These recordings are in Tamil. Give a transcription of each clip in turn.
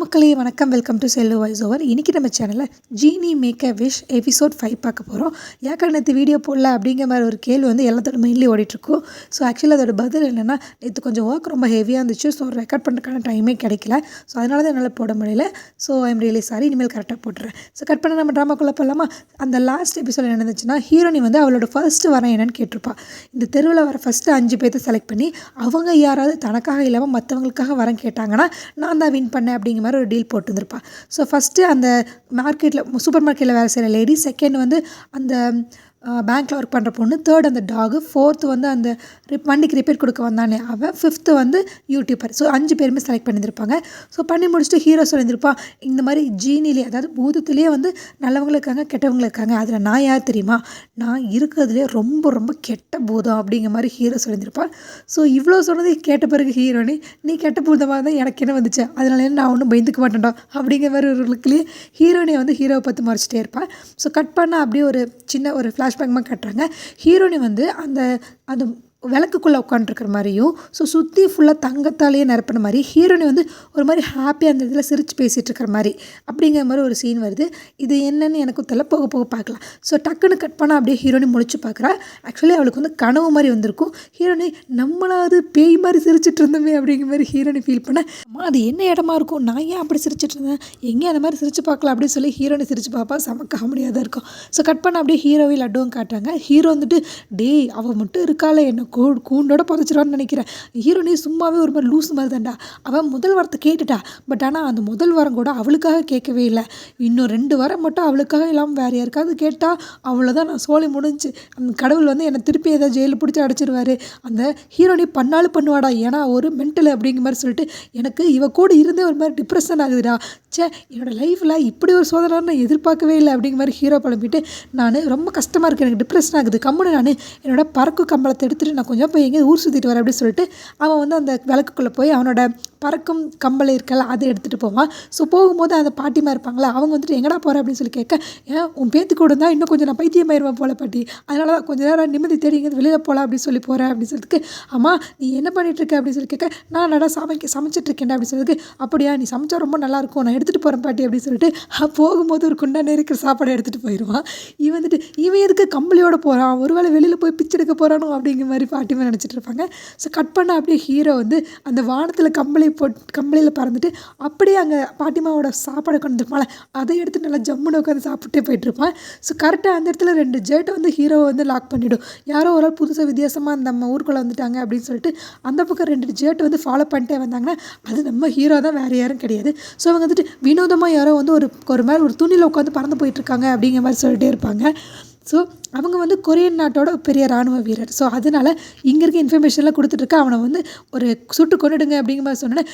மக்களே வணக்கம். Welcome to cell voice over. இன்றைக்கி நம்ம சேனலில் ஜீனி மேக் அ விஷ் எபிசோட் 5 பார்க்க போகிறோம். ஏக்கா நேற்று வீடியோ போடல அப்படிங்கிற மாதிரி ஒரு கேள்வி வந்து எல்லாத்தோட மெயின்லி ஓடிட்டுருக்கும். ஸோ ஆக்சுவலி அதோட பதில் என்னென்னா, நேற்று கொஞ்சம் ஒர்க் ரொம்ப ஹெவியாக இருந்துச்சு. ஸோ ரெக்கார்ட் பண்ணுறதுக்கான டைமே கிடைக்கல. ஸோ அதனால தான் என்னால் போட முடியல. So I'm really sorry. இனிமேல் கரெக்டாக போட்டுறேன். ஸோ கட் பண்ண நம்ம ட்ராமாக்குள்ளே போகலாமா? அந்த லாஸ்ட் எபிசோட் என்ன இருந்துச்சுன்னா, ஹீரோனி வந்து அவளோட ஃபர்ஸ்ட்டு வரம் என்னன்னு கேட்டிருப்பா. இந்த தெருவில் வர ஃபஸ்ட்டு 5 பேர்த்தை செலக்ட் பண்ணி அவங்க யாராவது தனக்காக இல்லாமல் மற்றவங்களுக்காக வரம் கேட்டாங்கன்னா நான் தான் வின் பண்ணேன் அப்படிங்கிற மாதிரி ஒரு டீல் போட்டுருந்துருப்பா. ஸோ ஃபஸ்ட்டு அந்த சூப்பர் மார்க்கெட்டில் வேலை செய்கிற லேடி, செகண்ட் வந்து அந்த பேங்க்கில் ஒர்க் பண்ணுற பொண்ணு, தேர்ட் அந்த டாகு, ஃபோர்த்து வந்து அந்த வண்டிக்கு ரிப்பேர் கொடுக்க வந்தானே அவன், ஃபிஃப்த்து வந்து யூடியூபர். ஸோ 5 பேருமே செலக்ட் பண்ணியிருப்பாங்க. ஸோ பண்ணி முடிச்சுட்டு ஹீரோ சொல்லியிருப்பான், இந்த மாதிரி ஜீனிலே அதாவது பூதத்துலேயே வந்து நல்லவங்களும் இருக்காங்க கெட்டவங்களும் இருக்காங்க. அதில் நான் யார் தெரியுமா? நான் இருக்கிறதுலே ரொம்ப ரொம்ப கெட்ட பூதம் அப்படிங்கிற மாதிரி ஹீரோ சொல்லியிருப்பான். ஸோ இவ்வளோ சொன்னது கேட்ட பிறகு ஹீரோனி, நீ கெட்ட பூதமாக தான் எனக்கு என்ன வந்துச்சு, அதனால நான் ஒன்றும் பயந்துக்க மாட்டேன்டா அப்படிங்கிற மாதிரி ஒரு லுக்லேயே ஹீரோனியை வந்து ஹீரோவை பார்த்து மறைச்சிட்டே இருப்பாள். ஸோ கட் பண்ணால் அப்படியே ஒரு சின்ன ஒரு ஃப்ளாஷ்பேக்மாக கட்டுறாங்க. ஹீரோனி வந்து அந்த விளக்குக்குள்ளே உட்காந்துருக்கிற மாதிரியும், ஸோ சுற்றி ஃபுல்லாக தங்கத்தாலேயே நிரப்பின மாதிரி ஹீரோனி வந்து ஒரு மாதிரி ஹாப்பியாக அந்த இதில் சிரித்து பேசிகிட்டு இருக்கிற மாதிரி அப்படிங்கிற மாதிரி ஒரு சீன் வருது. இது என்னன்னு எனக்கும் தெரியல, போக போக பார்க்கலாம். ஸோ டக்குன்னு கட் பண்ணால் அப்படியே ஹீரோனி முழிச்சு பார்க்குறா. ஆக்சுவலி அவளுக்கு வந்து கனவு மாதிரி வந்திருக்கும். ஹீரோனி நம்மளாவது பேய் மாதிரி சிரிச்சிட்டு இருந்தோமே அப்படிங்கிற மாதிரி ஹீரோனி ஃபீல் பண்ண, அம்மா அது என்ன இடமா இருக்கும், நான் ஏன் அப்படி சிரிச்சிட்டு இருந்தேன், எங்கே அந்த மாதிரி சிரிச்சு பார்க்கலாம் அப்படின்னு சொல்லி ஹீரோனி சிரிச்சு பார்ப்பா. செம காமெடியாக தான் இருக்கும். ஸோ கட் பண்ண அப்படியே ஹீரோவை லட்டுவும் காட்டுறாங்க. ஹீரோ வந்துட்டு, டேய் அவள் மட்டும் இருக்காளே என்ன கூண்டோட புதைச்சிடான்னு நினைக்கிறேன். ஹீரோனி சும்மாவே ஒரு மாதிரி லூஸ் மாதிரி தான்டா. அவன் முதல் வாரத்தை கேட்டுட்டா. பட் ஆனால் அந்த முதல் வாரம் கூட அவளுக்காக கேட்கவே இல்லை. இன்னும் 2 வாரம் மட்டும் அவளுக்காக இல்லாமல் வேறு யாருக்காவது கேட்டால் அவ்வளோதான், நான் சோழி முடிஞ்சு. அந்த கடவுள் வந்து என்னை திருப்பி ஏதாவது ஜெயிலில் பிடிச்சி அடைச்சிருவாரு. அந்த ஹீரோனி பண்ணாலும் பண்ணுவாடா, ஏன்னா ஒரு மென்டல் அப்படிங்கிற மாதிரி சொல்லிட்டு எனக்கு இவ கூட இருந்தே ஒரு மாதிரி டிப்ரெஷன் ஆகுதுடா. என்னோட லைஃப்பில் இப்படி ஒரு சோதனை நான் எதிர்பார்க்கவே இல்லை அப்படிங்கிற மாதிரி ஹீரோ புலம்பிட்டு, நான் ரொம்ப கஷ்டமாக இருக்குது, எனக்கு டிப்ரெஷன் ஆகுது, கம்முன்னு நான் என்னோட பறக்கும் கம்பளத்தை எடுத்துகிட்டு நான் கொஞ்சம் போய் எங்கேயும் ஊர் சுற்றிட்டு வரேன் அப்படின்னு சொல்லிட்டு அவன் வந்து அந்த விளக்குக்குள்ளே போய் அவனோட பறக்கும் கம்பளை இருக்கல அதை எடுத்துகிட்டு போவான். ஸோ போகும்போது அந்த பாட்டிமா இருப்பாங்களா, அவங்க வந்துட்டு எங்கடா போகிற அப்படின்னு சொல்லி கேட்க, ஏன் உன் பேத்து கூட இருந்தால் இன்னும் கொஞ்சம் நான் பைத்தியமாயிருவேன் போல பாட்டி, அதனால தான் கொஞ்சம் நேரம் நிம்மதி தேடி எங்கேயாவது வெளியில் போகலாம் அப்படின்னு சொல்லி போகிறேன் அப்படின்னு சொல்லிட்டு, அம்மா நீ என்ன பண்ணிகிட்ருக்க அப்படின்னு சொல்லி கேட்க, நான் நல்லா சமைச்சிட்ருக்கேன் அப்படின்னு சொல்லிட்டு, அப்படியா நீ சமைச்சா ரொம்ப நல்லாயிருக்கும், நான் எடுத்துகிட்டு போகிறேன் பாட்டி அப்படின்னு சொல்லிட்டு போகும்போது ஒரு குண்டான இருக்கிற சாப்பாடை எடுத்துகிட்டு போயிடுவான். இவன் எதுக்கு கம்பளியோட போகிறான், ஒருவேளை வெளியில் போய் பிச்சை எடுக்க போகிறானோ அப்படிங்கிற மாதிரி பாட்டிமா நினச்சிட்டு இருப்பாங்க. ஸோ கட் பண்ண அப்படியே ஹீரோ வந்து அந்த வானத்தில் கம்பளியில் பறந்துட்டு அப்படியே அங்கே பாட்டிமாவோட சாப்பாடை கொண்டு வந்துருப்பாள், அதை எடுத்து நல்லா ஜம்முன்னு உட்காந்து சாப்பிட்டே போயிட்டுருப்பான். ஸோ கரெக்டாக அந்த இடத்துல 2 ஜெட்டை வந்து ஹீரோவை வந்து லாக் பண்ணிவிடும். யாரோ ஒரு ஆள் புதுசாக வித்தியாசமாக நம்ம ஊருக்குள்ளே வந்துட்டாங்க அப்படின்னு சொல்லிட்டு அந்த பக்கம் 2 ஜெட்டை வந்து ஃபாலோ பண்ணிட்டே வந்தாங்கன்னா அது நம்ம ஹீரோ தான், வேறு யாரும் கிடையாது. ஸோ அவங்க வந்துட்டு வினோதமாக யாரோ வந்து ஒரு மாதிரி ஒரு துணியில் உட்காந்து பறந்து போயிட்டுருக்காங்க அப்படிங்கிற மாதிரி சொல்லிட்டே இருப்பாங்க. ஸோ அவங்க வந்து கொரியன் நாட்டோட பெரிய இராணுவ வீரர். ஸோ அதனால் இங்கே இருக்க இன்ஃபர்மேஷன்லாம் கொடுத்துட்ருக்கா. அவனை வந்து ஒரு சுட்டு கொண்டுடுங்க அப்படிங்கிற மாதிரி சொன்னேன்னா,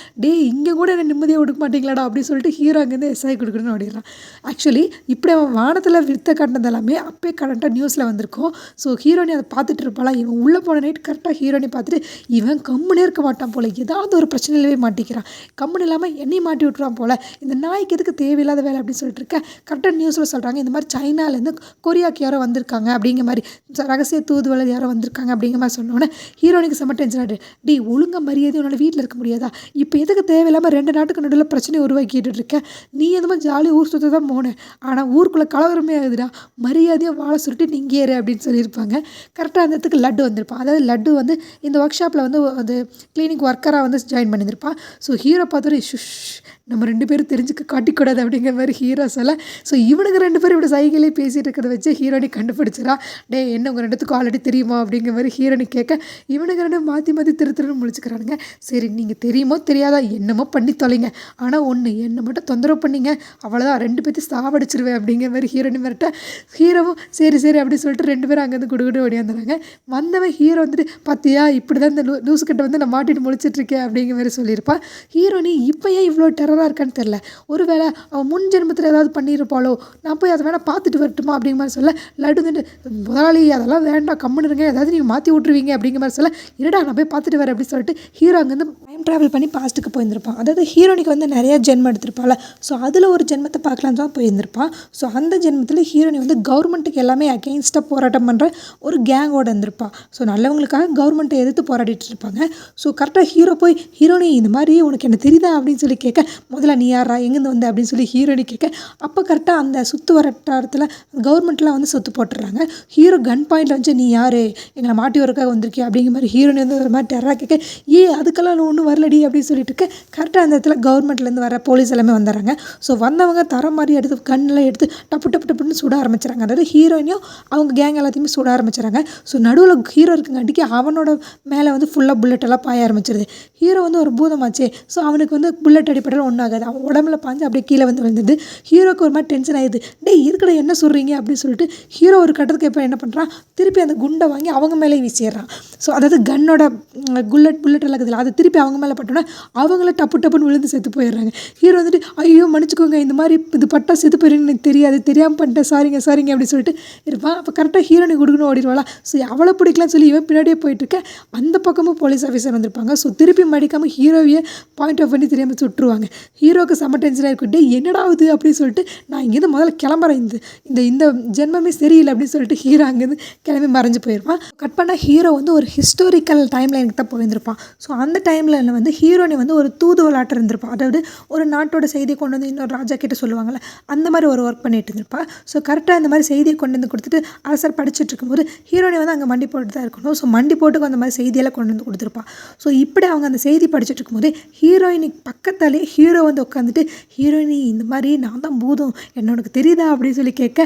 இங்கே கூட என்ன நிம்மதியாக கொடுக்க மாட்டீங்களாடா அப்படின்னு சொல்லிட்டு ஹீரோ அங்கேருந்து எஸ்ஐ கொடுக்கணும்னு ஓடிடலாம். ஆக்சுவலி இப்படி அவன் வானத்தில் வித்த காட்டினது எல்லாமே அப்பே கரண்ட்டாக நியூஸில் வந்திருக்கும். ஸோ ஹீரோனி அதை பார்த்துட்டு இருப்பாளா, இவன் உள்ளே போன நைட் கரெக்டாக ஹீரோனி பார்த்துட்டு இவன் கம்முனே இருக்க மாட்டான் போல், ஏதாவது ஒரு பிரச்சனையிலே மாட்டிக்கிறான், கம்முன்னு இல்லாமல் என்னையும் மாட்டி விட்டுருவான் போல், இந்த நாய்க்கு எதுக்கு தேவையில்லாத வேலை அப்படின்னு சொல்லிட்டு இருக்க. கரெக்டாக நியூஸில் சொல்கிறாங்க, இந்த மாதிரி சைனாலேருந்து கொரியாவுக்கு யாரோ வந்திருக்காங்க அப்படிங்கிற மாதிரி, ரகசிய தூதுவளர் யாரோ வந்திருக்காங்க அப்படிங்கிற மாதிரி சொன்னோன்னே ஹீரோனிக்கு செம்ம டென்ஷன் ஆகிட்டு, ஒழுங்காக மரியாதை உன்னால் வீட்டில் இருக்க முடியாதா, இப்போ எதுக்கு தேவையில்லாமல் 2 நாட்டுக்கு நடுவில் பிரச்சனையை உருவாக்கிட்டு இருக்க, நீ எந்த மாதிரி ஜாலியாக ஊர் சுற்ற தான் போனேன், ஆனால் ஊருக்குள்ளே கலவரமே ஆகுதுடா, மரியாதையாக வாழை சுருட்டி நீங்க ஏறு அப்படின்னு சொல்லியிருப்பாங்க. கரெக்டாக அந்த இடத்துக்கு லட்டு வந்திருப்பான். அதாவது லட்டு வந்து இந்த ஒர்க் ஷாப்பில் வந்து அது கிளினிக் ஒர்க்கராக வந்து ஜாயின் பண்ணியிருப்பான். ஸோ ஹீரோ பார்த்துட்டு நம்ம 2 பேரும் தெரிஞ்சுக்க காட்டிக்கூடாது அப்படிங்கிற மாதிரி ஹீரோ சொல்ல, ஸோ இவனுக்கு 2 பேரும் இப்படி சைக்கிளே பேசிகிட்டு இருக்கிறத வச்சு ஹீரோனி கண்டுபிடிச்சிடா. என்ன உங்கள் 2த்துக்கும் ஆல்ரெடி தெரியுமா அப்படிங்கிற மாதிரி ஹீரோனி கேட்க, இவனுக்கு 2 மாற்றி திருன்னு முழிச்சுக்கிறானுங்க. சரி நீங்கள் தெரியுமோ தெரியாதா என்னமோ பண்ணி தொலைங்க, ஆனால் ஒன்று என்னை மட்டும் தொந்தரவு பண்ணிங்க அவ்வளோதான், 2 பேர்த்தையும் சாவடிச்சிருவேன் அப்படிங்கிற மாதிரி ஹீரோனி மிரட்ட, ஹீரோவும் சரி அப்படின்னு சொல்லிட்டு 2 பேரும் அங்கேருந்து குடுகுடு ஓடியாந்துறாங்க. வந்தவன் ஹீரோ வந்துட்டு, பார்த்தியா இப்படி தான் இந்த லூசு கிட்ட வந்து நான் மாட்டிட்டு முழிச்சிட்ருக்கேன் அப்படிங்கிற மாதிரி சொல்லியிருப்பான். ஹீரோனி இப்போ ஏன் இவ்வளோ டெரராக இருக்கான்னு தெரில, ஒருவேளை அவன் முன் ஜென்மத்தில் ஏதாவது பண்ணியிருப்பாளோ, நான் போய் அதை வேணால் பார்த்துட்டு வரட்டுமா அப்படிங்கிற மாதிரி சொல்ல, லட்டு வந்துட்டு முதலாளி அதெல்லாம் வேண்டாம் கம்முனுருங்க, ஏதாவது நீங்கள் மாற்றி விட்ருவீங்க அப்படிங்கிற மாதிரி சொல்ல, இருடா நான் போய் பார்த்துட்டு வரேன் அப்படின்னு சொல்லிட்டு ஹீரோ அங்கேருந்து டைம் ட்ராவல் பண்ணி பாஸ்ட்டுக்கு போயிருந்திருப்பான். அதாவது ஹீரோனிக்கு வந்து நிறையா ஜென்மம் எடுத்திருப்பாள். ஸோ அதில் ஒரு ஜென்மத்தை பார்க்கலாம் தான் போயிருந்திருப்பான். ஸோ அந்த ஜென்மத்தில் ஹீரோனி வந்து கவர்மெண்ட்டுக்கு எல்லாமே அகெயின்ஸ்டாக போராட்டம் பண்ணுற ஒரு கேங்கோடு இருந்திருப்பாள். ஸோ நல்லவங்களுக்காக கவர்மெண்ட்டை எதிர்த்து போராடிட்டு இருப்பாங்க. ஸோ கரெக்டாக ஹீரோ போய், ஹீரோனி இந்த மாதிரி உனக்கு என்ன தெரியுதா அப்படின்னு சொல்லி கேட்க, முதல்ல நீ யாரா எங்கேருந்து வந்த அப்படின்னு சொல்லி ஹீரோயினி கேட்க அப்போ கரெக்டாக அந்த சுற்று வட்டாரத்தில் கவர்மெண்ட்லாம் வந்து சொத்து போட்டுடுறாங்க. ஹீரோ கன் பாயிண்டில் வந்து நீ யார் எங்களை மாட்டி வரக்காக வந்திருக்கியா அப்படிங்கிற மாதிரி ஹீரோயினி வந்து ஒரு மாதிரி டெரராக கேட்க அதுக்கெல்லாம் நான் ஒன்றும் வரலடி அப்படின்னு சொல்லிட்டு இருக்க கரெக்டாக அந்த இடத்துல கவர்மெண்ட்லேருந்து வர போலீஸ் எல்லாமே வந்துடுறாங்க. ஸோ வந்தவங்க தரம் மாதிரி எடுத்து கண்ணெலாம் எடுத்து டப்பு டப்பு டப்புன்னு சுட ஆரம்பிச்சுறாங்க. அதாவது ஹீரோயினையும் அவங்க கேங் எல்லாத்தையுமே சுட ஆரம்பிச்சுறாங்க. ஸோ நடுவில் ஹீரோ இருக்குங்காட்டிக்கு அவனோட மேலே வந்து ஃபுல்லாக புல்லட் எல்லாம் பாய ஆரம்பிச்சிருது. ஹீரோ வந்து ஒரு பூதமாச்சே, ஸோ அவனுக்கு வந்து புல்லட் அடிப்படையில் ஒன்றும் ஆகாது. அவன் உடம்புல பாஞ்சு அப்படியே கீழே வந்து விழுந்தது. ஹீரோக்கு ஒரு மாதிரி டென்ஷன் ஆயிடுது. இதுக்கட என்ன சொல்கிறீங்க அப்படின்னு சொல்லிட்டு ஹீரோ ஒரு கட்டத்துக்கு இப்போ என்ன பண்ணுறான், திருப்பி அந்த குண்டை வாங்கி அவங்க மேலே வீசிடுறான். ஸோ அதாவது கன்னோட புல்லட் எல்லாம் இருக்குதுல்ல, அதை திருப்பி அவங்க மேலே பட்டோன்னா அவங்கள டப்பு டப்புன்னு விழுந்து செத்து போயிடுறாங்க. ஹீரோ வந்துட்டு ஐயோ மன்னிச்சுக்கோங்க, இந்த மாதிரி இது பட்டா செத்து போயிருங்கன்னு எனக்கு தெரியாமல் பண்ணிட்டேன், சாரிங்க அப்படின்னு சொல்லிட்டு இருப்பான். அப்போ கரெக்டாக ஹீரோனி கொடுக்குன்னு ஓடிடுவாளா. ஸோ அவளை பிடிக்கலான்னு சொல்லி இவன் பின்னாடியே போயிட்டுருக்க அந்த பக்கமும் போலீஸ் ஆஃபீஸர் வந்திருப்பாங்க. ஸோ திருப்பி மடிக்காமல் ஹீரோவையே பாயிண்ட் ஆஃப் பண்ணி தெரியாமல் சுட்டுருவாங்க. ஹீரோக்கு செம்ம டென்ஷனாக இருக்கும். என்னடா ஆகுது அப்படின்னு சொல்லிட்டு நான் இங்கேருந்து முதல்ல கிளம்புறேன், இந்த ஜென்மமே சரியில்லை அப்படின்னு சொல்லிட்டு ஹீரோ அங்கேருந்து கிளம்பி மறைஞ்சு போயிருப்பான். கட் பண்ணால் ஹீரோ வந்து ஒரு ஹிஸ்டாரிக்கல் டைமில் எனக்கு தான் போயிருந்திருப்பான். ஸோ அந்த டைமில் வந்து ஹீரோனி வந்து ஒரு தூதுவலாட்டம் இருந்திருப்பான். அதாவது ஒரு நாட்டோட செய்தியை கொண்டு வந்து இன்னொரு ராஜா கிட்ட சொல்லுவாங்கள்ல, அந்த மாதிரி ஒரு ஒர்க் பண்ணிட்டு இருந்திருப்பாள். ஸோ கரெக்டாக இந்த மாதிரி செய்தியை கொண்டு வந்து கொடுத்துட்டு அரசர் படிச்சுட்டு இருக்கும்போது ஹீரோனி வந்து அங்கே மண்டி போட்டு தான் இருக்கணும். ஸோ மண்டி போட்டுக்கு அந்த மாதிரி செய்தியெல்லாம் கொண்டு வந்து கொடுத்துருப்பாள். ஸோ இப்படி அவங்க அந்த செய்தி படிச்சுட்டு இருக்கும்போது ஹீரோயினுக்கு பக்கத்தாலே ஹீரோ வந்து உட்காந்துட்டு ஹீரோயினி இந்த மாதிரி நான் தான் பூதம் என்னோடக்கு தெரியுதா அப்படின்னு சொல்லி கேட்க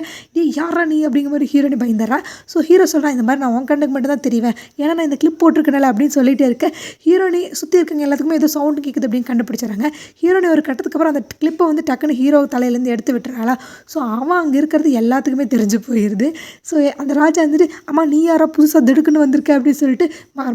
யாரா நீ அப்படிங்கிற மாதிரி ஹீரோயினி பயந்துறா. ஸோ ஹீரோ சொல்கிறான் இந்த மாதிரி நான் உன் கண்ணுக்கு மட்டும் தான் தெரிவேன், ஏன்னா நான் இந்த கிளிப் போட்டிருக்கனால அப்படின்னு சொல்லிட்டு இருக்க ஹீரோயினி சுற்றி இருக்கவங்க எல்லாத்துக்குமே ஏதோ சவுண்டு கேட்குது அப்படின்னு கண்டுபிடிச்சாங்க. ஹீரோயினி ஒரு கட்டத்துக்கு அப்புறம் அந்த கிளிப்பை வந்து டக்குன்னு ஹீரோ தலையிலேருந்து எடுத்து விட்டுறாளா. ஸோ அவன் அங்கே இருக்கிறது எல்லாத்துக்குமே தெரிஞ்சு போயிடுது. ஸோ அந்த ராஜா வந்துட்டு அம்மா நீ யாரோ புதுசாக திடுக்குன்னு வந்திருக்க அப்படின்னு சொல்லிட்டு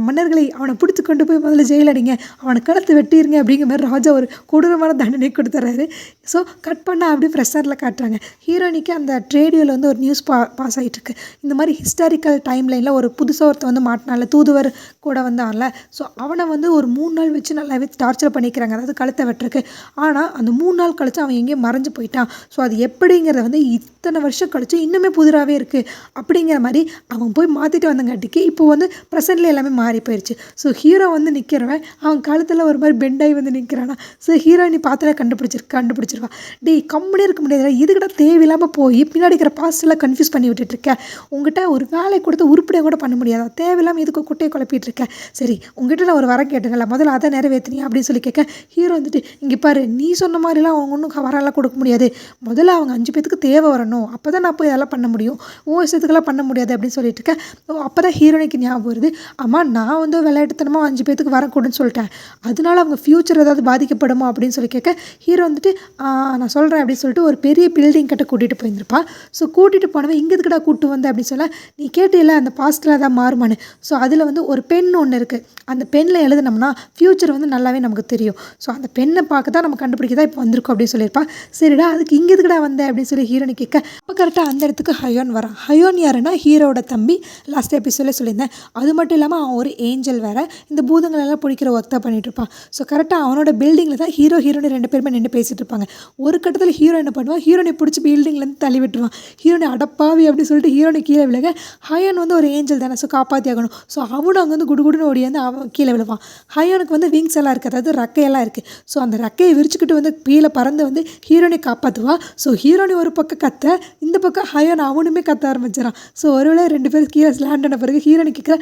மன்னர்களை அவனை பிடிச்சி கொண்டு போய் முதல்ல ஜெயில் அடிங்க, அவனை கழுத்து வெட்டிருங்க அப்படிங்கிற மாதிரி ராஜா ஒரு கொடூரமான தண்டனை கொடுத்துறாரு. ஸோ கட் பண்ண அப்படியே ப்ரெஷரில் காட்டுறாங்க. ஹீரோயினிக்கு அந்த ரேடியோவில் வந்து ஒரு நியூஸ் பாஸ் ஆகிட்டுருக்கு. இந்த மாதிரி ஹிஸ்டாரிக்கல் டைம் லைனில் ஒரு புதுசாக ஒருத்த வந்து மாட்டினால தூதுவர் கூட வந்தான்ல, ஸோ அவனை வந்து ஒரு 3 நாள் வச்சு நல்லாவே டார்ச்சர் பண்ணிக்கிறாங்க, அதாவது கழுத்தை வெட்டுருக்கு. ஆனால் அந்த 3 நாள் கழிச்சு அவன் எங்கேயும் மறைஞ்சு போயிட்டான். ஸோ அது எப்படிங்கிறத வந்து இத்தனை வருஷம் கழிச்சு இன்னுமே புதிராகவே இருக்குது அப்படிங்கிற மாதிரி அவன் போய் மாற்றிட்டு வந்தங்காட்டிக்கு இப்போ வந்து ப்ரெசென்ட்ல எல்லாமே மாறி போயிடுச்சு. ஸோ ஹீரோ வந்து நிற்கிறவன் அவன் காலத்தில் ஒரு மாதிரி பெண்டாகி வந்து நிற்கிறானா. ஸோ ஹீரோயினி பார்த்துல கண்டுபிடிச்சிருவா. கம்முனே இருக்க முடியாது, இதுக்கிட்ட தேவையில்லாமல் போய் பின்னாடி இருக்கிற பாஸ்டெல்லாம் கன்ஃபியூஸ் பண்ணி விட்டுட்டு இருக்கேன், உங்ககிட்ட ஒரு வேலை கொடுத்து உருப்படியாக கூட பண்ண முடியாதா, தேவையில்லாமல் இதுக்கு குட்டையை குழப்பிட்டு இருக்கேன், சரி உங்ககிட்ட நான் ஒரு வரம் கேட்டுங்களா, முதல்ல அதை நிறைவேற்றினியா அப்படின்னு சொல்லி கேட்க ஹீரோ வந்துட்டு இங்கே பாரு நீ சொன்ன மாதிரிலாம் அவங்க ஒன்றும் வரலாம் கொடுக்க முடியாது, முதல்ல அவங்க 5 பேத்துக்கு தேவை வரணும், அப்போ தான் நான் போய் இதெல்லாம் பண்ண முடியும், விஷயத்துக்கெல்லாம் பண்ண முடியாது அப்படின்னு சொல்லிட்டு இருக்கேன். அப்போ தான் ஹீரோனிக்கு ஞாபகம் வருது, ஆமாம் நான் வந்து விளையாட்டுத்தனமாக 5 பேத்துக்கு வரம் கொடுன்னு சொல்லிட்டேன், அதனால அவங்க ஃப்யூச்சர் ஏதாவது பாதிக்கப்படுமா அப்படின்னு சொல்லி கேட்க ஹீரோ வந்துட்டு நான் சொல்கிறேன் அப்படின்னு சொல்லிட்டு ஒரு பெரிய பில்டிங் கிட்ட கூட்டிகிட்டு போயிருந்திருப்பா. ஸோ கூட்டிகிட்டு போனவன் இங்கே எதுக்குடா கூப்பிட்டு வந்த அப்படின்னு சொல்ல நீ கேட்டில அந்த பாஸ்டில் தான் மாறுமானு. ஸோ அதில் வந்து ஒரு பென் ஒன்று இருக்குது, அந்த பெண்ணில் எழுதுனோம்னா ஃப்யூச்சர் வந்து நல்லாவே நமக்கு தெரியும், ஸோ அந்த பெண்ணை பார்க்க தான் நம்ம கண்டுபிடிக்க தான் இப்போ வந்திருக்கோம் அப்படின்னு சொல்லியிருப்பா. சரிடா அதுக்கு இங்கே எதுக்குடா வந்தேன் அப்படின்னு சொல்லி ஹீரோனி கேட்க அப்போ கரெக்டாக அந்த இடத்துக்கு ஹயோன் வரான். ஹயோன் யாருன்னா ஹீரோட தம்பி, லாஸ்ட் எபிசோடில் சொல்லியிருந்தேன். அது மட்டும் இல்லாமல் அவன் ஒரு ஏஞ்சல் வேறு, இந்த பூதங்களெல்லாம் பிடிக்கிற ஒர்க் தான் பண்ணிட்டு இருப்பான். ஸோ கரெக்டாக அவனோட பில்டிங்கில் தான் ஹீரோனி 2 பேருமே நின்று பேசிகிட்டு இருப்பாங்க. ஒரு கட்டத்தில் ஹீரோ என்ன பண்ணுவான், ஹீரோனை பிடிச்சி பில்டிங்லேருந்து தள்ளி விட்டுருவான். ஹீரோனை அடப்பாவி அப்படின்னு சொல்லிட்டு ஹீரோனை கீழே விழுக ஹயோன் வந்து ஒரு ஏஞ்சல் தானே, ஸோ காப்பாற்றி ஆகணும். ஸோ அவனும் அங்கே வந்து குடுகுடுன்னு ஓடியாந்து அவன் கீழே விழுவான். ஹயோனுக்கு வந்து விங்ஸ் எல்லாம் இருக்குது, அதாவது ரெக்கையெல்லாம் இருக்குது. ஸோ அந்த ரெக்கையை விரிச்சுக்கிட்டு வந்து கீழே பறந்து வந்து ஹீரோனை காப்பாற்றுவா. ஸோ ஹீரோனி ஒரு பக்கம் கத்த, இந்த பக்கம் ஹயோன் அவனுமே கத்த ஆரம்பிச்சிடான். ஸோ ஒருவேளை 2 பேரும் கீழே லேண்ட் ஆன பிறகு ஹீரோனி கேட்குற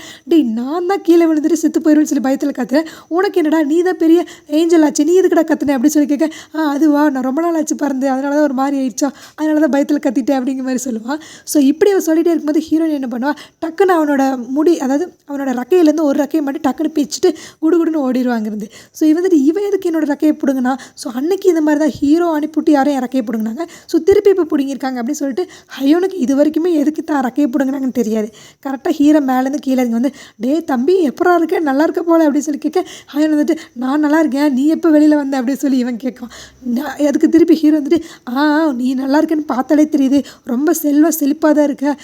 நான் தான் கீழே விழுந்துட்டு செத்து போயிடுவேன்னு சொல்லி பயத்தில் கத்துறேன், உனக்கு என்னடா நீ தான் பெரிய ஏஞ்சல் ஆச்சு, நீ எதுக்கடா கத்துனேன் அப்படின்னு சொல்லி கேட்க அதுவா நான் ரொம்ப நாள் ஆச்சு பறந்து, அதனால தான் ஒரு மாதிரி ஆயிடுச்சா, அதனால தான் பயத்தில் கத்திட்டேன் அப்படிங்கிற மாதிரி சொல்லுவாள். ஸோ இப்படி அவன் சொல்லிகிட்டே இருக்கும்போது ஹீரோயின் என்ன பண்ணுவாள், டக்குன்னு அவனோட முடி, அதாவது அவனோட ரெக்கையிலேருந்து ஒரு ரெக்கையை மட்டும் டக்குன்னு பிச்சுட்டு குடுகுடுன்னு ஓடிடுவாங்க இருந்து. ஸோ வந்துட்டு இவன் எதுக்கு என்னோட ரெக்கையை பிடுங்கினா, ஸோ அன்னைக்கு இந்த மாதிரி தான் ஹீரோ அனுப்பிவிட்டு யாரும் என் ரெக்கையை பிடுங்கினாங்க, ஸோ திருப்பி இப்போ பிடுங்கியிருக்காங்க அப்படின்னு சொல்லிட்டு ஹயோனுக்கு இது வரைக்குமே எதுக்கு தான் ரெக்கையை பிடுங்கினாங்கன்னு தெரியாது. கரெக்டாக ஹீரோ மேலேருந்து கீழே இங்கே வந்து டே தம்பி எப்பரா இருக்க, நல்லா இருக்க போல அப்படின்னு சொல்லி கேட்க ஹயோன் வந்துட்டு நான் நல்லா இருக்கேன், நீ எப்போ வெளியில் வந்த அப்படின்னு சொல்லி இவன் கேட்கும். அதுக்கு திருப்பி ஹீரோ வந்துட்டு நீ நல்லா இருக்கேன்னு பார்த்தாலே தெரியுது, ரொம்ப செழிப்பாக தான் இருக்க,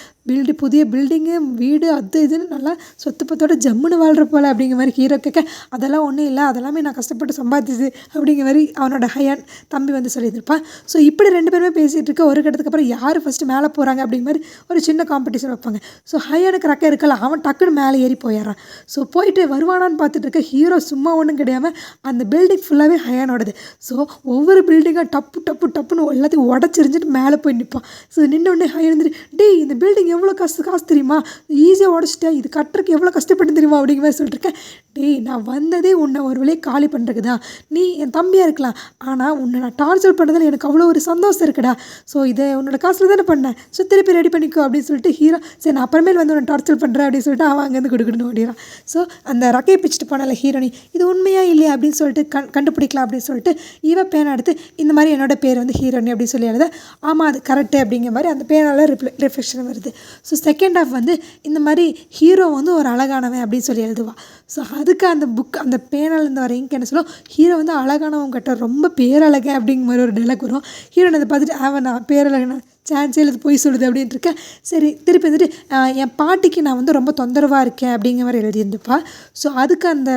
புதிய பில்டிங்கு வீடு அது இதுன்னு நல்லா சொத்து பத்தோட ஜம்முன்னு வாழ்கிற போல் அப்படிங்கிற மாதிரி ஹீரோ கேட்க அதெல்லாம் ஒன்றும் இல்லை, அதெல்லாமே நான் கஷ்டப்பட்டு சம்பாதிச்சு அப்படிங்கிற மாதிரி அவனோட ஹயான் தம்பி வந்து சொல்லியிருப்பான். ஸோ இப்படி 2 பேருமே பேசிகிட்டு இருக்க ஒரு கட்டத்துக்கு அப்புறம் யார் ஃபஸ்ட்டு மேலே போகிறாங்க அப்படிங்கிற மாதிரி ஒரு சின்ன காம்படிஷன் வைப்பாங்க. ஸோ ஹயானுக்கு ரெக்கை இருக்கல, அவன் டக்குன்னு மேலே ஏறி போயிடறான். ஸோ போயிட்டு வருவானான்னு பார்த்துட்டு இருக்க ஹீரோ சும்மா ஒன்றும் கிடையாமல் அந்த பில்டிங் ஃபுல்லாகவே ஹயானோடது. ஸோ ஒவ்வொரு பில்டிங்காக டப்பு டப்பு டப்புன்னு எல்லாத்தையும் உடச்சிரிஞ்சிட்டு மேலே போய் நிற்பான். ஸோ நின்னோடனே ஹை இருந்துட்டு, டேய் இந்த பில்டிங் எவ்வளோ காசு தெரியுமா, ஈஸியாக உடச்சிட்டேன், இது கட்டுறதுக்கு எவ்வளோ கஷ்டப்பட்டு தெரியுமா அப்படிங்கிற மாதிரி சொல்லிட்டுருக்கேன். டேய் நான் வந்ததே உன்னை ஒரு வழியை காலி பண்ணுறதுக்கு தான், நீ என் தம்பியாக இருக்கலாம், ஆனால் உன்னை நான் டார்ச்சர் பண்ணுறதுல எனக்கு அவ்வளோ ஒரு சந்தோஷம் இருக்குடா. ஸோ இதை உன்னோட காசில் தானே பண்ணேன், ஸோ திருப்பி ரெடி பண்ணிக்கோ அப்படின்னு சொல்லிட்டு ஹீரோ, சரி நான் அப்புறமேல் வந்து உன்னை டார்ச்சர் பண்ணுறேன் அப்படின்னு சொல்லிட்டு அவன் அங்கேருந்து கொடுக்கணும் ஓடிறான். ஸோ அந்த ரக்கையை பிச்சுட்டு போனால ஹீரோனி, இது உண்மையா இல்லையா அப்படின்னு சொல்லிட்டு கண்டுபிடிக்கலாம் அப்படின்னு சொல்லிட்டு இவன் பேனை எடுத்து இந்த மாதிரி என்னோட பேர் வந்து ஹீரோனி அப்படின்னு சொல்லி எழுத, ஆமாம் அது கரெக்டு அப்படிங்கிற மாதிரி அந்த பேனால் ரிஃப்ளெக்ஷன் வருது. ஸோ செகண்ட் ஹாஃப் வந்து இந்த மாதிரி ஹீரோ வந்து ஒரு அழகானவன் அப்படின்னு சொல்லி எழுதுவான். ஸோ அதுக்கு அந்த புக் அந்த பேனாலேருந்து வர இங்க் என்ன சொல்லும், ஹீரோ வந்து அழகானவங்க கிட்ட ரொம்ப பேரழக அப்படிங்கிற மாதிரி ஒரு டைலாக் வரும். ஹீரோனை அதை பார்த்துட்டு அவன் நான் பேரழகனா சான்ஸே இல்லை போய் சொல்லுது அப்படின்ட்டு இருக்கேன். சரி திருப்பி வந்துட்டு என் பாட்டிக்கு நான் வந்து ரொம்ப தொந்தரவாக இருக்கேன் அப்படிங்கிற மாதிரி எழுதியிருந்துப்பா. ஸோ அதுக்கு அந்த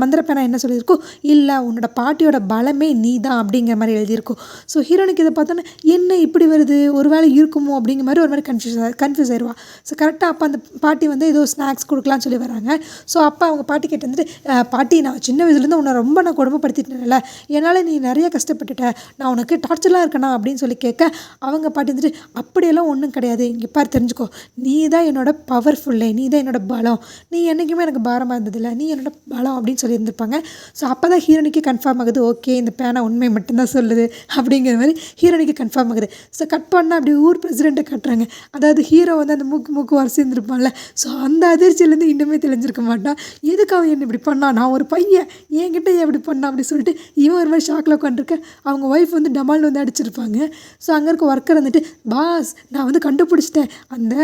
மந்திர பேனா என்ன சொல்லியிருக்கோம், இல்லை உன்னோட பாட்டியோட பலமே நீ தான் அப்படிங்கிற மாதிரி எழுதியிருக்கோம். ஸோ ஹீரோனுக்கு இதை பார்த்தோன்னா என்ன இப்படி வருது, ஒரு வேளை இருக்குமோ அப்படிங்கிற மாதிரி ஒரு மாதிரி கன்ஃபியூஸ் ஆயிடுவா. ஸோ கரெக்டாக அப்போ அந்த பாட்டி வந்து ஏதோ ஸ்நாக்ஸ் கொடுக்கலான்னு சொல்லி வராங்க. ஸோ அப்போ அவங்க பாட்டி கிட்ட வந்துட்டு, பாட்டி நான் சின்ன வயசுலேருந்து உன்னை ரொம்ப நான் கொடுமைப்படுத்திட்டேன்ல, என்னால் நீ நிறைய கஷ்டப்பட்டுட்ட, நான் உனக்கு டார்ச்சர்லாம் இருக்கணும் அப்படின்னு சொல்லி கேட்க அவங்க பாட்டி வந்துட்டு, அப்படியெல்லாம் ஒன்றும் கிடையாது, இங்கே பாரு தெரிஞ்சுக்கோ, நீ தான் என்னோட பவர்ஃபுல்லே, நீ தான் என்னோட பலம், நீ என்றைக்குமே எனக்கு பாரமாக இருந்ததில்லை, நீ என்னோட பலம் அப்படின்னு சொல்லியிருந்திருப்பாங்க. ஸோ அப்போ தான் ஹீரோனிக்கு கன்ஃபார்ம் ஆகுது, ஓகே இந்த பேனா உண்மை மட்டும்தான் சொல்லுது அப்படிங்கிற மாதிரி ஹீரோனிக்கு கன்ஃபார்ம் ஆகுது. ஸோ கட் பண்ணால் அப்படி ஊர் பிரசிடெண்ட்டை கட்டுறாங்க. அதாவது ஹீரோ வந்து அந்த மூக்கு வரிசைந்திருப்பான்ல, ஸோ அந்த அதிர்ச்சியிலேருந்து இன்னுமே தெளிஞ்சிருக்க மாட்டான். எதுக்கு அவன் என்ன இப்படி பண்ணான், நான் ஒரு பையன் என்கிட்ட ஏன் இப்படி பண்ணான் அப்படின்னு சொல்லிட்டு இவன் ஒரு மாதிரி ஷாக்கில் உட்காந்துருக்கேன். அவங்க ஒய்ஃப் வந்து டமால்னு வந்து அடிச்சிருப்பாங்க. ஸோ அங்கே இருக்க ஒர்க்கர் வந்துட்டு, பாஸ் நான் வந்து கண்டுபிடிச்சிட்டேன், அந்த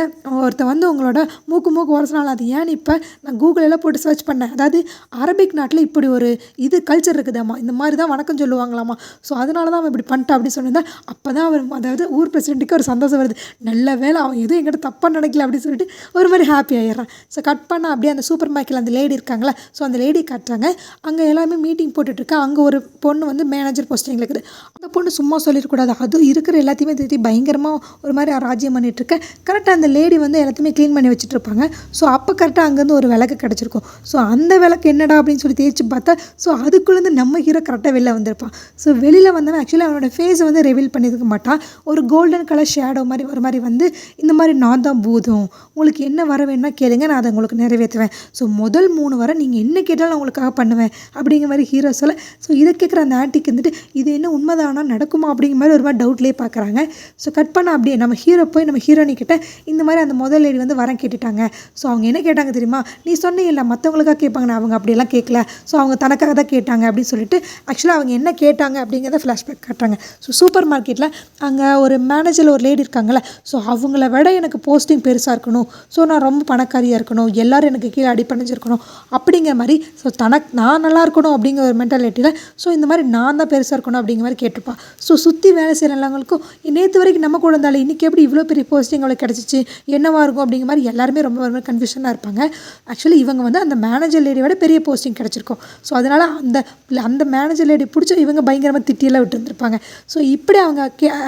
ஒருத்தன் வந்து உங்களோட மூக்கு உரசினால அது ஏன்னு இப்போ நான் கூகுளெல்லாம் போட்டு சர்ச் பண்ணேன். அதாவது அரபிக் நாட்டில் இப்படி ஒரு இது கல்ச்சர் இருக்குதாம்மா, இந்த மாதிரி தான் வணக்கம் சொல்லுவாங்களாம்மா, ஸோ அதனால தான் அவன் இப்படி பண்ணிட்டான் அப்படின்னு சொன்னேன். அப்போ தான் அவர் அதாவது ஊர் பிரசிடெண்ட்டுக்கு ஒரு சந்தோஷம் வருது, நல்ல வேலை அவன் எதுவும் எங்கிட்ட தப்பாக நினைக்கல அப்படின்னு சொல்லிட்டு ஒரு மாதிரி ஹாப்பி ஆகிடுறான். ஸோ கட் பண்ண அப்படியே அந்த சூப்பர் மார்க்கெட்டில் அந்த லேடி இருக்காங்களா, ஸோ அந்த லேடி காட்டுறாங்க. அங்கே எல்லாமே மீட்டிங் போட்டுட்ருக்கா. அங்கே ஒரு பொண்ணு வந்து மேனேஜர் போஸ்டிங் இருக்குது. அந்த பொண்ணு சும்மா சொல்லிடக்கூடாது, அதுவும் இருக்கிற எல்லாத்தையுமே திருப்பி பயங்கரமாக ஒரு மாதிரி ராஜ்யம் பண்ணிகிட்ருக்கேன். கரெக்டாக அந்த லேடி வந்து எல்லாத்தையுமே க்ளீன் பண்ணி வச்சுட்ருப்பாங்க. ஸோ அப்போ கரெக்டாக அங்கேருந்து ஒரு விளக்கு கிடச்சிருக்கும். ஸோ அந்த விளக்கு என்னடா அப்படின்னு சொல்லி தேய்ச்சி பார்த்தா, ஸோ அதுக்குள்ளேருந்து நம்ம ஹீரோ கரெக்டாக வெளில வந்திருப்பான். ஸோ வெளியில் வந்தவன் ஆக்சுவலி அவனோட ஃபேஸை வந்து ரிவீல் பண்ணியிருக்க மாட்டான். ஒரு கோல்டன் கலர் ஷேடோ மாதிரி ஒரு மாதிரி வந்து இந்த மாதிரி நான் தான் பூதம், உங்களுக்கு என்ன வர வேணும்னா கேளுங்க, நான் அதை உங்களுக்கு நிறைவேற்றுவேன். ஸோ முதல் 3 வாரம் நீங்கள் என்ன கேட்டாலும் நான் உங்களுக்காக பண்ணுவேன் அப்படிங்கிற மாதிரி ஹீரோ சொல்ல, ஸோ இதை கேட்குற அந்த ஆன்ட்டிக்கு வந்துட்டு இது என்ன உண்மைதானா நடக்குமா அப்படிங்கிற மாதிரி ஒரு மாதிரி டவுட்லேயே பார்க்குறாங்க. ஸோ கட் பண்ண அப்படியே நம்ம ஹீரோ போய் நம்ம ஹீரோனி கிட்ட இந்த மாதிரி அந்த முதல் லேடி வந்து வரம் கேட்டுட்டாங்க. ஸோ அவங்க என்ன கேட்டாங்க தெரியுமா, நீ சொன்னே இல்லை மற்றவங்களுக்காக கேட்பாங்க, அவங்க அப்படியெல்லாம் கேட்கல, ஸோ அவங்க தனக்காக தான் கேட்டாங்க அப்படின்னு சொல்லிட்டு ஆக்சுவலாக அவங்க என்ன கேட்டாங்க அப்படிங்கிறத ஃப்ளாஷ்பேக் காட்டுறாங்க. ஸோ சூப்பர் மார்க்கெட்டில் அங்கே ஒரு மேனேஜரில் ஒரு லேடி இருக்காங்களே, ஸோ அவங்கள விட எனக்கு போஸ்டிங் பெருசாக இருக்கணும், ஸோ நான் ரொம்ப பணக்காரியாக இருக்கணும், எல்லோரும் எனக்கு கீழே அடிப்பணிஞ்சிருக்கணும் அப்படிங்கிற மாதிரி, ஸோ நான் நல்லா இருக்கணும் அப்படிங்கிற ஒரு மென்டாலிட்டியில், ஸோ இந்த மாதிரி நான் தான் பெருசாக இருக்கணும் அப்படிங்கிற மாதிரி கேட்டிருப்பா. ஸோ சுற்றி வேலை செய்கிற எல்லாங்களுக்கும் நேற்று வரைக்கும் நம்ம கூட இருந்தாலும் இன்றைக்கி எப்படி இவ்வளோ பெரிய போஸ்டிங் அவளுக்கு கிடச்சிச்சு, என்னவா இருக்கும் அப்படிங்கிற மாதிரி எல்லாருமே ரொம்ப கன்ஃபியூஷனாக இருப்பாங்க. ஆக்சுவலி இவங்க வந்து அந்த மேனேஜர் லேடியோட பெரிய போஸ்டிங் கிடச்சிருக்கும். ஸோ அதனால் அந்த மேனேஜர் லேடி பிடிச்ச இவங்க பயங்கரமாக திட்டியெல்லாம் விட்டுருந்துருப்பாங்க. ஸோ இப்படி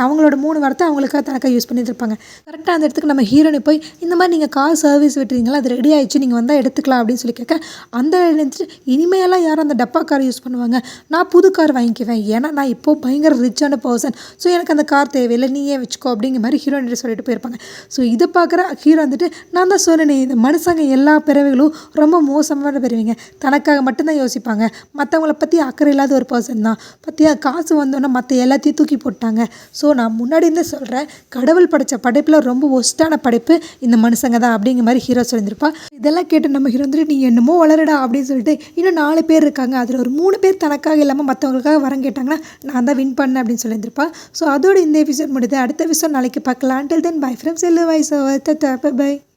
அவங்களோட 3 வாரத்தை அவங்களுக்காக தனக்காக யூஸ் பண்ணியிருப்பாங்க. கரெக்டாக அந்த இடத்துக்கு நம்ம ஹீரோனை போய் இந்த மாதிரி நீங்கள் கார் சர்வீஸ் விட்டுறீங்களா, அது ரெடி ஆகிடுச்சு, நீங்கள் வந்தால் எடுத்துக்கலாம் அப்படின்னு சொல்லி கேட்க, அந்த இருந்துட்டு இனிமேலாம் யாரும் அந்த டப்பா கார் யூஸ் பண்ணுவாங்க, நான் புது கார் வாங்கிக்குவேன், ஏன்னா நான் இப்போது பயங்கர ரிச்சான பர்சன், ஸோ எனக்கு அந்த கார் தேவையில்லை, நீயே வச்சுக்கோ அப்படிங்கிற மாதிரி ஹீரோயின் சொல்லிட்டு போயிருப்பாங்க. ஸோ இதை பார்க்குற ஹீரோ வந்துட்டு, நான் தான் சொன்னேனே இந்த மனுஷங்க எல்லா பிறவிகளும் ரொம்ப மோசமான பிறவிங்க, தனக்காக மட்டும்தான் யோசிப்பாங்க, மற்றவங்கள பற்றி அக்கறை இல்லாத ஒரு பர்சன் தான், பற்றியா காசு வந்தோன்னா மற்ற எல்லாத்தையும் தூக்கி போட்டாங்க. ஸோ நான் முன்னாடி இருந்தே சொல்கிறேன், கடவுள் படைத்த படைப்பில் ரொம்ப ஒஸ்ட்டான படைப்பு இந்த மனுஷங்க தான் அப்படிங்கிற மாதிரி ஹீரோ சொல்லியிருப்பா. இதெல்லாம் கேட்டு நம்ம ஹீரோ வந்துட்டு, நீ என்னமோ வளரடா அப்படின்னு சொல்லிட்டு இன்னும் 4 பேர் இருக்காங்க, அதில் ஒரு 3 பேர் தனக்காக இல்லாமல் மற்றவங்களுக்காக வரம் கேட்டாங்கன்னா நான் தான் வின் பண்ணேன் அப்படின்னு சொல்லியிருப்பா. ஸோ அதோட இந்த எபிசோட் முடியுது. அடுத்த எபிசோட் நாளைக்கு பார்க்கலாம். Until then, bye from Sellu Voiceover. Bye.